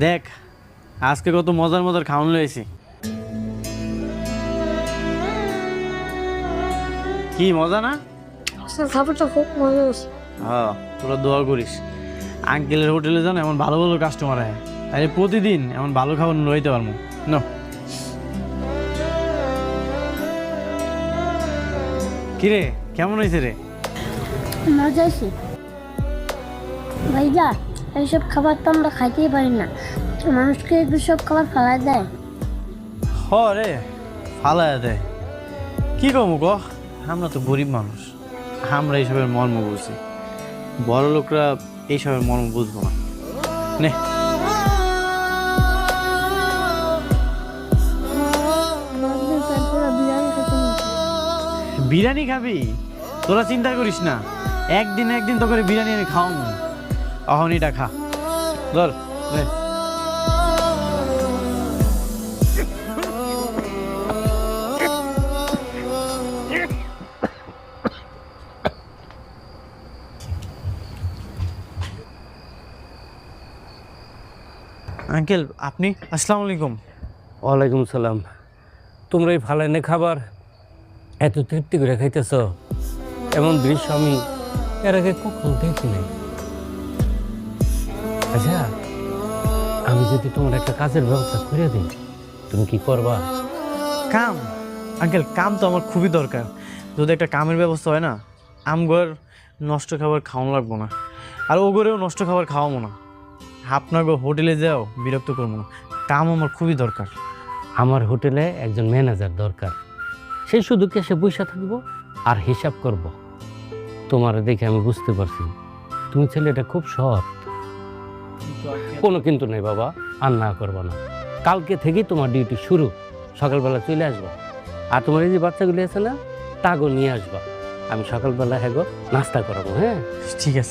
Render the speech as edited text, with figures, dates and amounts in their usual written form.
দেখ আজকে কত মজার মজার খাওয়ান লয়েছি। কি মজা না? আপনার খাবারটা খুব মজা হয়েছে। হ্যাঁ, তোরা দোয়া করিস আঙ্কেলের হোটেলে যান এমন ভালো ভালো কাস্টমার হয়, তাই প্রতিদিন এমন ভালো খাবার লইতে পারবো না। কিরে কেমন হয়েছে রে? মজা হয়েছে ভাইয়া। এইসব খাবার তো আমরা খাইতেই পারি না, মানুষকে সব খাবার ফেলাই দেয়। হ রে, ফালায়া দেয়। কি কমু ক, আমরা তো গরিব মানুষ, আমরা এইসবের মর্ম বুঝি, বড় লোকরা এইসবের মর্ম বুঝবো না। নে বিরিয়ানি খাবি? তোরা চিন্তা করিস না, একদিন একদিন তো করে বিরিয়ানি আমি খাওয়াবো। অহন এটা খা, ধর নে। আঙ্কেল আপনি? আসসালামু আলাইকুম। ওয়ালাইকুম সালাম। তোমরা এই ফালাইনে খাবার এত তৃপ্তি করে খাইতেছ, এমন দৃশ্য আমি এর আগে কখনো দেখি নাই। আচ্ছা, আমি যদি তোমার একটা কাজের ব্যবস্থা করে দিই, তুমি কি করবা? কাম? আঙ্কেল কাম তো আমার খুবই দরকার। যদি একটা কামের ব্যবস্থা হয় না, আমগর নষ্ট খাবার খাওয়ানো লাগবো না, আর ওগরেও নষ্ট খাবার খাওয়াবো না। আপনার হোটেলে যাও বিরক্ত করবো না, কাম আমার খুবই দরকার। আমার হোটেলে একজন ম্যানেজার দরকার, সে শুধু কেসে বসে থাকবো আর হিসাব করব। তোমার দেখে আমি বুঝতে পারছি তুমি ছেলেটা খুব সৎ। কোনো কিন্তু নেই বাবা, আর না করবা না। কালকে থেকেই তোমার ডিউটি শুরু, সকালবেলা চলে আসবা। আর তোমার এই যে বাচ্চাগুলি আছে না, তাগো নিয়ে আসবা। আমি সকালবেলা হ্যাগো নাস্তা করাবো। হ্যাঁ ঠিক আছে।